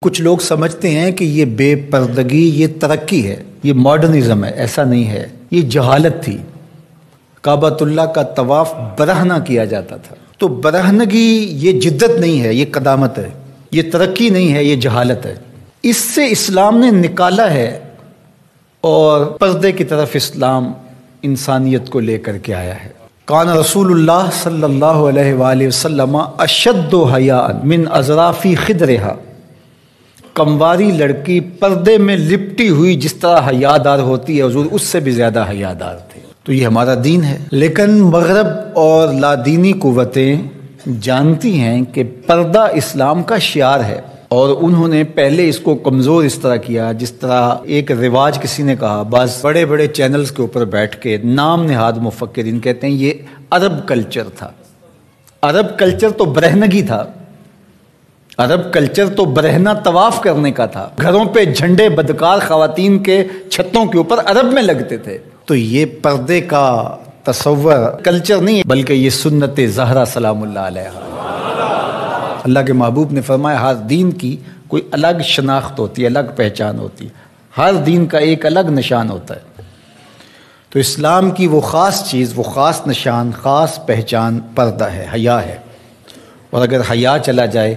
کچھ لوگ سمجھتے ہیں کہ یہ بے پردگی یہ ترقی ہے، یہ ماڈرنزم ہے۔ ایسا نہیں ہے، یہ جہالت تھی۔ کعبۃ اللہ کا طواف برہنہ کیا جاتا تھا، تو برہنگی یہ جدت نہیں ہے، یہ قدامت ہے، یہ ترقی نہیں ہے، یہ جہالت ہے۔ اس سے اسلام نے نکالا ہے، اور پردے کی طرف اسلام انسانیت کو لے کر کے آیا ہے۔ کان رسول اللہ صلی اللہ علیہ وآلہ وسلم اشد حیاء من اظراف خدرہا، کمواری لڑکی پردے میں لپٹی ہوئی جس طرح حیادار ہوتی ہے، حضور اس سے بھی زیادہ حیادار تھے۔ تو یہ ہمارا دین ہے، لیکن مغرب اور لادینی قوتیں جانتی ہیں کہ پردہ اسلام کا شعار ہے، اور انہوں نے پہلے اس کو کمزور اس طرح کیا جس طرح ایک رواج کسی نے کہا، بعض بڑے بڑے چینلز کے اوپر بیٹھ کے نام نہاد مفکرین کہتے ہیں یہ عرب کلچر تھا۔ عرب کلچر تو برہنگی تھا، عرب کلچر تو برہنہ طواف کرنے کا تھا، گھروں پہ جھنڈے بدکار خواتین کے چھتوں کے اوپر عرب میں لگتے تھے۔ تو یہ پردے کا تصور کلچر نہیں ہے، بلکہ یہ سنت زہرا سلام اللہ علیہا۔ اللہ کے محبوب نے فرمایا ہر دین کی کوئی الگ شناخت ہوتی ہے، الگ پہچان ہوتی ہے، ہر دین کا ایک الگ نشان ہوتا ہے۔ تو اسلام کی وہ خاص چیز، وہ خاص نشان، خاص پہچان پردہ ہے، حیا ہے، اور اگر حیا چلا جائے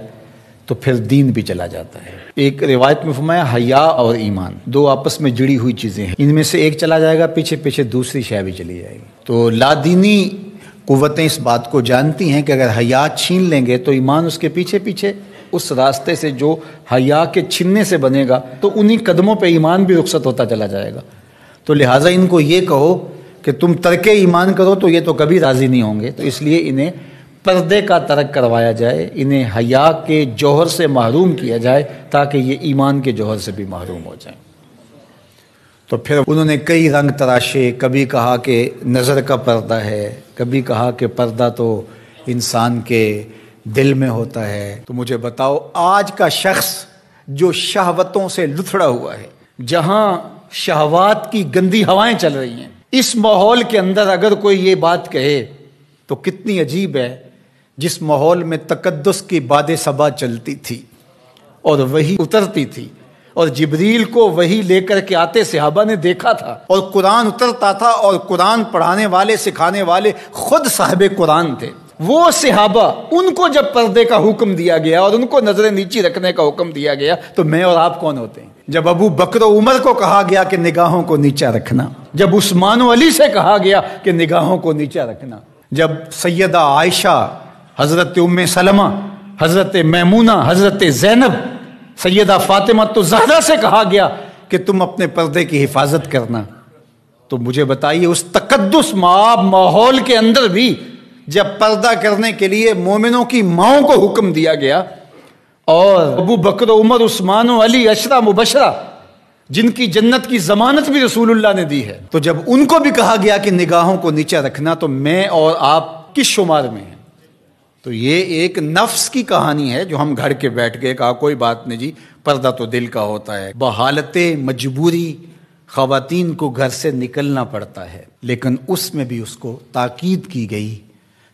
تو پھر دین بھی چلا جاتا ہے۔ ایک روایت میں فرمایا حیا اور ایمان دو آپس میں جڑی ہوئی چیزیں ہیں، ان میں سے ایک چلا جائے گا پیچھے پیچھے دوسری شے بھی چلی جائے گی۔ تو لادینی قوتیں اس بات کو جانتی ہیں کہ اگر حیا چھین لیں گے تو ایمان اس کے پیچھے پیچھے اس راستے سے جو حیا کے چھننے سے بنے گا، تو انہی قدموں پہ ایمان بھی رخصت ہوتا چلا جائے گا۔ تو لہٰذا ان کو یہ کہو کہ تم ترک ایمان کرو تو یہ تو کبھی راضی نہیں ہوں گے، تو اس لیے انہیں پردے کا ترک کروایا جائے، انہیں حیا کے جوہر سے محروم کیا جائے تاکہ یہ ایمان کے جوہر سے بھی محروم ہو جائیں۔ تو پھر انہوں نے کئی رنگ تراشے، کبھی کہا کہ نظر کا پردہ ہے، کبھی کہا کہ پردہ تو انسان کے دل میں ہوتا ہے۔ تو مجھے بتاؤ آج کا شخص جو شہوتوں سے لتھڑا ہوا ہے، جہاں شہوات کی گندی ہوائیں چل رہی ہیں، اس ماحول کے اندر اگر کوئی یہ بات کہے تو کتنی عجیب ہے، جس ماحول میں تقدس کی باد صبا چلتی تھی اور وہی اترتی تھی، اور جبریل کو وہی لے کر کے آتے صحابہ نے دیکھا تھا، اور قرآن اترتا تھا، اور قرآن پڑھانے والے سکھانے والے خود صاحب قرآن تھے۔ وہ صحابہ، ان کو جب پردے کا حکم دیا گیا اور ان کو نظریں نیچی رکھنے کا حکم دیا گیا، تو میں اور آپ کون ہوتے ہیں؟ جب ابو بکر و عمر کو کہا گیا کہ نگاہوں کو نیچا رکھنا، جب عثمان و علی سے کہا گیا کہ نگاہوں کو نیچا رکھنا، جب سیدہ عائشہ، حضرت ام سلمہ، حضرت میمونہ، حضرت زینب، سیدہ فاطمہ تو زہرا سے کہا گیا کہ تم اپنے پردے کی حفاظت کرنا، تو مجھے بتائیے اس تقدس ماحول کے اندر بھی جب پردہ کرنے کے لیے مومنوں کی ماؤں کو حکم دیا گیا، اور ابو بکر و عمر، عثمان و علی، عشرہ مبشرہ جن کی جنت کی ضمانت بھی رسول اللہ نے دی ہے، تو جب ان کو بھی کہا گیا کہ نگاہوں کو نیچا رکھنا، تو میں اور آپ کس شمار میں ہیں؟ تو یہ ایک نفس کی کہانی ہے جو ہم گھڑ کے بیٹھ گئے، کہا کوئی بات نہیں جی، پردہ تو دل کا ہوتا ہے۔ بحالت مجبوری خواتین کو گھر سے نکلنا پڑتا ہے، لیکن اس میں بھی اس کو تاکید کی گئی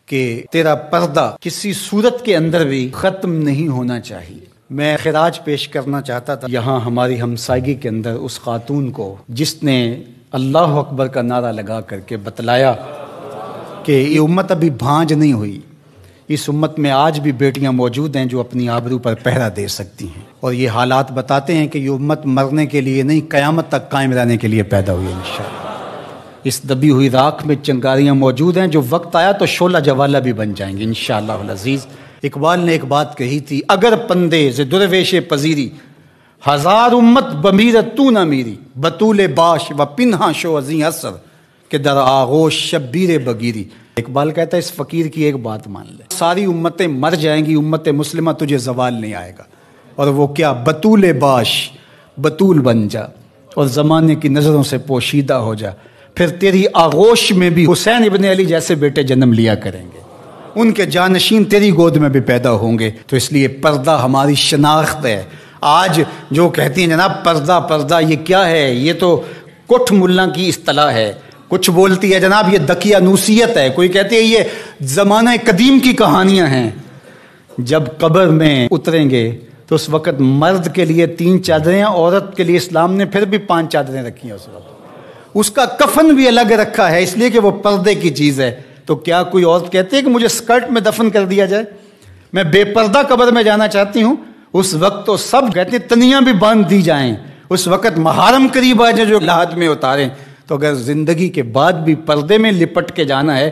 کہ تیرا پردہ کسی صورت کے اندر بھی ختم نہیں ہونا چاہیے۔ میں خراج پیش کرنا چاہتا تھا یہاں ہماری ہمسائیگی کے اندر اس خاتون کو جس نے اللہ اکبر کا نعرہ لگا کر کے بتلایا کہ یہ امت ابھی بھانج نہیں ہوئی، اس امت میں آج بھی بیٹیاں موجود ہیں جو اپنی آبرو پر پہرا دے سکتی ہیں، اور یہ حالات بتاتے ہیں کہ یہ امت مرنے کے لیے نہیں، قیامت تک قائم رہنے کے لیے پیدا ہوئی ہے انشاءاللہ۔ اس دبی ہوئی راکھ میں چنگاریاں موجود ہیں، جو وقت آیا تو شعلہ جوالہ بھی بن جائیں گے انشاءاللہ العزیز۔ اقبال نے ایک بات کہی تھی، اگر پندے ز درویش پذیری، ہزار امت بمیرت تو نہ میری، بطول باش و پنہا شو ازیں اثر کہ در آغوش شبیر بگیری۔ اقبال کہتا ہے اس فقیر کی ایک بات مان لے، ساری امتیں مر جائیں گی، امت مسلمہ تجھے زوال نہیں آئے گا، اور وہ کیا؟ بطول باش، بطول بن جا اور زمانے کی نظروں سے پوشیدہ ہو جا، پھر تیری آغوش میں بھی حسین ابن علی جیسے بیٹے جنم لیا کریں گے، ان کے جانشین تیری گود میں بھی پیدا ہوں گے۔ تو اس لیے پردہ ہماری شناخت ہے۔ آج جو کہتی ہیں جناب پردہ پردہ، یہ کیا ہے؟ یہ تو کٹھ ملا کی اصطلاح ہے۔ کچھ بولتی ہے جناب یہ دقیانوسیت ہے، کوئی کہتی ہے یہ زمانہ قدیم کی کہانیاں ہیں۔ جب قبر میں اتریں گے تو اس وقت مرد کے لیے 3 چادریں، عورت کے لیے اسلام نے پھر بھی 5 چادریں رکھی ہیں اس وقت. اس کا کفن بھی الگ رکھا ہے، اس لیے کہ وہ پردے کی چیز ہے. تو کیا کوئی عورت کہتی ہے کہ مجھے اسکرٹ میں دفن کر دیا جائے، میں بے پردہ قبر میں جانا چاہتی ہوں؟ اس وقت تو سب کہتے ہیں تنیاں بھی باندھ دی جائیں، اس وقت محارم قریب آ جائیں جو لحد میں اتاریں. تو اگر زندگی کے بعد بھی پردے میں لپٹ کے جانا ہے